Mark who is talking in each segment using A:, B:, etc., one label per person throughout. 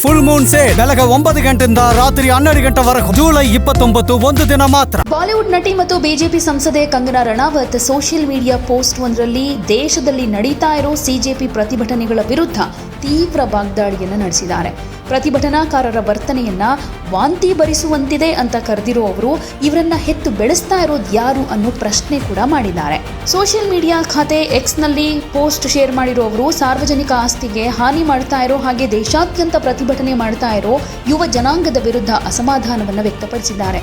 A: Full Moon sale ಬೆಳಗ್ಗೆ 9 ಗಂಟೆಯಿಂದ ರಾತ್ರಿ 12 ಗಂಟೆವರೆಗೂ ಜುಲೈ 29 ಒಂದು ದಿನ ಮಾತ್ರ.
B: ಬಾಲಿವುಡ್ ನಟಿ ಮತ್ತು ಬಿಜೆಪಿ ಸಂಸದೆ Kangana Ranaut social media post ಒಂದರಲ್ಲಿ ದೇಶದಲ್ಲಿ ನಡೀತಾ ಇರೋ ಸಿಜೆಪಿ ಪ್ರತಿಭಟನೆಗಳ ವಿರುದ್ಧ ತೀವ್ರ ವಾಗ್ದಾಳಿಯನ್ನು ನಡೆಸಿದ್ದಾರೆ. ಪ್ರತಿಭಟನಾಕಾರರ ವರ್ತನೆಯನ್ನ ವಾಂತಿ ಬರಿಸುವಂತಿದೆ ಅಂತ ಕರೆದಿರೋ ಅವರು ಇವರನ್ನ ಹೆತ್ತು ಬೆಳೆಸ್ತಾ ಇರೋದು ಯಾರು ಅನ್ನೋ ಪ್ರಶ್ನೆ ಕೂಡ ಮಾಡಿದ್ದಾರೆ. ಸೋಷಿಯಲ್ ಮೀಡಿಯಾ ಖಾತೆ ಎಕ್ಸ್ನಲ್ಲಿ ಪೋಸ್ಟ್ ಶೇರ್ ಮಾಡಿರೋ ಅವರು ಸಾರ್ವಜನಿಕ ಆಸ್ತಿಗೆ ಹಾನಿ ಮಾಡ್ತಾ ಇರೋ ಹಾಗೆ ದೇಶಾದ್ಯಂತ ಪ್ರತಿಭಟನೆ ಮಾಡ್ತಾ ಇರೋ ಯುವ ಜನಾಂಗದ ವಿರುದ್ಧ ಅಸಮಾಧಾನವನ್ನು ವ್ಯಕ್ತಪಡಿಸಿದ್ದಾರೆ.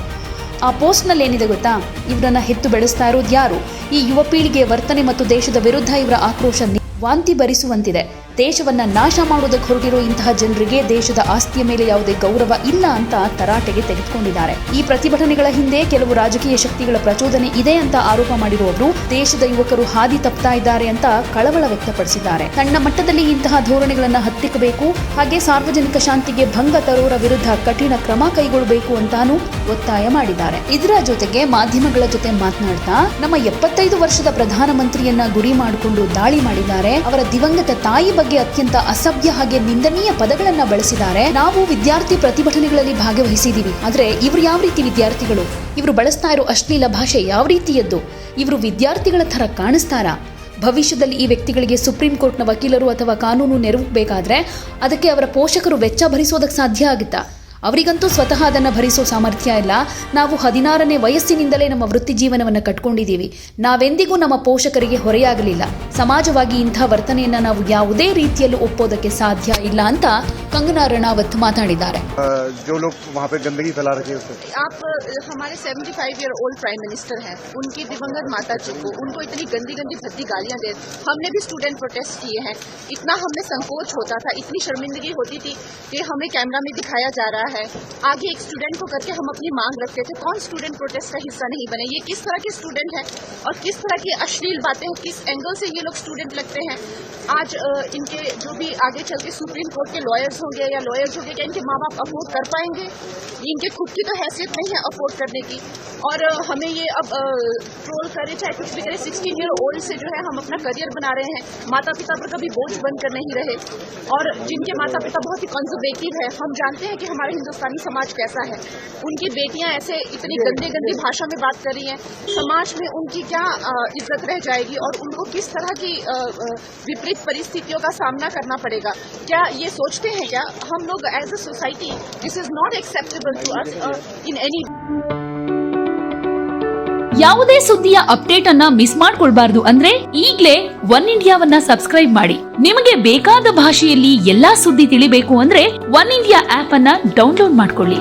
B: ಆ ಪೋಸ್ಟ್ನಲ್ಲಿ ಏನಿದೆ ಗೊತ್ತಾ, ಇವರನ್ನ ಹೆತ್ತು ಬೆಳೆಸ್ತಾ ಇರೋದು ಯಾರು, ಈ ಯುವ ಪೀಳಿಗೆ ವರ್ತನೆ ಮತ್ತು ದೇಶದ ವಿರುದ್ಧ ಇವರ ಆಕ್ರೋಶ ವಾಂತಿ ಬರಿಸುವಂತಿದೆ. ದೇಶವನ್ನ ನಾಶ ಮಾಡೋದಕ್ಕೆ ಹೊರಟಿರೋ ಇಂತಹ ಜನರಿಗೆ ದೇಶದ ಆಸ್ತಿಯ ಮೇಲೆ ಯಾವುದೇ ಗೌರವ ಇಲ್ಲ ಅಂತ ತರಾಟೆಗೆ ತೆಗೆದುಕೊಂಡಿದ್ದಾರೆ. ಈ ಪ್ರತಿಭಟನೆಗಳ ಹಿಂದೆ ಕೆಲವು ರಾಜಕೀಯ ಶಕ್ತಿಗಳ ಪ್ರಚೋದನೆ ಇದೆ ಅಂತ ಆರೋಪ ಮಾಡಿರುವವರು ದೇಶದ ಯುವಕರು ಹಾದಿ ತಪ್ತಾ ಇದ್ದಾರೆ ಅಂತ ಕಳವಳ ವ್ಯಕ್ತಪಡಿಸಿದ್ದಾರೆ. ಸಣ್ಣ ಮಟ್ಟದಲ್ಲಿ ಇಂತಹ ಧೋರಣೆಗಳನ್ನ ಹತ್ತಿಕ್ಕಬೇಕು, ಹಾಗೆ ಸಾರ್ವಜನಿಕ ಶಾಂತಿಗೆ ಭಂಗ ತರೋರ ವಿರುದ್ಧ ಕಠಿಣ ಕ್ರಮ ಕೈಗೊಳ್ಳಬೇಕು ಅಂತಾನೂ ಒತ್ತಾಯ ಮಾಡಿದ್ದಾರೆ. ಇದರ ಜೊತೆಗೆ ಮಾಧ್ಯಮಗಳ ಜೊತೆ ಮಾತನಾಡ್ತಾ ನಮ್ಮ 75 ವರ್ಷದ ಪ್ರಧಾನಮಂತ್ರಿಯನ್ನ ಗುರಿ ಮಾಡಿಕೊಂಡು ದಾಳಿ ಮಾಡಿದ್ದಾರೆ. ಅವರ ದಿವಂಗತ ತಾಯಿ ಬಗ್ಗೆ ಅತ್ಯಂತ ಅಸಭ್ಯ ಹಾಗೆ ನಿಂದನೀಯ ಪದಗಳನ್ನ ಬಳಸಿದ್ದಾರೆ. ನಾವು ವಿದ್ಯಾರ್ಥಿ ಪ್ರತಿಭಟನೆಗಳಲ್ಲಿ ಭಾಗವಹಿಸಿದೀವಿ, ಆದ್ರೆ ಇವರು ಯಾವ ರೀತಿ ವಿದ್ಯಾರ್ಥಿಗಳು, ಇವರು ಬಳಸ್ತಾ ಇರೋ ಅಶ್ಲೀಲ ಭಾಷೆ ಯಾವ ರೀತಿಯದ್ದು, ಇವರು ವಿದ್ಯಾರ್ಥಿಗಳ ತರ ಕಾಣಿಸ್ತಾರಾ? ಭವಿಷ್ಯದಲ್ಲಿ ಈ ವ್ಯಕ್ತಿಗಳಿಗೆ ಸುಪ್ರೀಂ ಕೋರ್ಟ್ನ ವಕೀಲರು ಅಥವಾ ಕಾನೂನು ನೆರವು ಬೇಕಾದ್ರೆ ಅದಕ್ಕೆ ಅವರ ಪೋಷಕರು ವೆಚ್ಚ ಭರಿಸೋದಕ್ಕೆ ಸಾಧ್ಯ ಆಗುತ್ತಾ? ಅವರಿಗಂತೂ ಸ್ವತಃ ಅದನ್ನು ಭರಿಸೋ ಸಾಮರ್ಥ್ಯ ಇಲ್ಲ. ನಾವು 16ನೇ ವಯಸ್ಸಿನಿಂದಲೇ ನಮ್ಮ ವೃತ್ತಿ ಜೀವನವನ್ನು ಕಟ್ಕೊಂಡಿದ್ದೀವಿ. ನಾವೆಂದಿಗೂ ನಮ್ಮ ಪೋಷಕರಿಗೆ ಹೊರೆಯಾಗಲಿಲ್ಲ. ಸಮಾಜವಾಗಿ ಇಂಥ ವರ್ತನೆಯನ್ನ ನಾವು ಯಾವುದೇ ರೀತಿಯಲ್ಲೂ ಒಪ್ಪೋದಕ್ಕೆ ಸಾಧ್ಯ ಇಲ್ಲ ಅಂತ ಕಂಗನಾ ರಣಾವತ್ ಮಾತಾಡಿದ್ದಾರೆ.
C: आप हमारे 75 ईयर ओल्ड प्राइम मिनिस्टर हैं, उनकी दिवंगत माता जी को उनको इतनी गंदी गंदी भद्दी गालियां दे, हमने भी स्टूडेंट प्रोटेस्ट किए हैं. इतना हमें संकोच होता था, इतनी शर्मिंदगी होती थी कि हमें कैमरा में दिखाया जा रहा है, आगे एक स्टूडेंट को करके हम अपनी मांग रखते थे. कौन स्टूडेंट प्रोटेस्ट का हिस्सा नहीं बने? ये किस तरह के स्टूडेंट हैं और किस तरह की अश्लील बातें, किस एंगल से ये लोग स्टूडेंट लगते हैं? आज इनके जो भी आगे चल के सुप्रीम कोर्ट के लॉयर्स होंगे या लॉयर्स होंगे, क्या इनके माँ बाप अफोर्ड कर पाएंगे? इनके खुद की तो हैसियत नहीं है अफोर्ड करने की. और हमें ये अब ट्रोल करे चाहे कुछ भी करे, 16 ईयर ओल्ड से जो है हम अपना करियर बना रहे हैं, माता पिता पर कभी बोझ बनकर नहीं रहे. और जिनके माता पिता बहुत ही कंजर्वेटिव है, हम जानते हैं कि हमारे हिंदुस्तानी समाज कैसा है. उनकी बेटियां ऐसे इतनी गंदी गंदी भाषा में बात कर रही हैं, समाज में उनकी क्या इज्जत रह जाएगी और उनको किस तरह की विपरीत परिस्थितियों का सामना करना पड़ेगा? क्या ये सोचते हैं क्या हम लोग as a society this is not acceptable to us in any.
B: ಯಾವುದೇ ಸುದ್ದಿಯ ಅಪ್ಡೇಟ್ ಅನ್ನ ಮಿಸ್ ಮಾಡ್ಕೊಳ್ಬಾರ್ದು ಅಂದ್ರೆ ಈಗ್ಲೇ ಒನ್ ಇಂಡಿಯಾವನ್ನ ಸಬ್ಸ್ಕ್ರೈಬ್ ಮಾಡಿ. ನಿಮಗೆ ಬೇಕಾದ ಭಾಷೆಯಲ್ಲಿ ಎಲ್ಲಾ ಸುದ್ದಿ ತಿಳಿಬೇಕು ಅಂದ್ರೆ ಒನ್ ಇಂಡಿಯಾ ಆಪ್ ಅನ್ನ ಡೌನ್ಲೋಡ್ ಮಾಡ್ಕೊಳ್ಳಿ.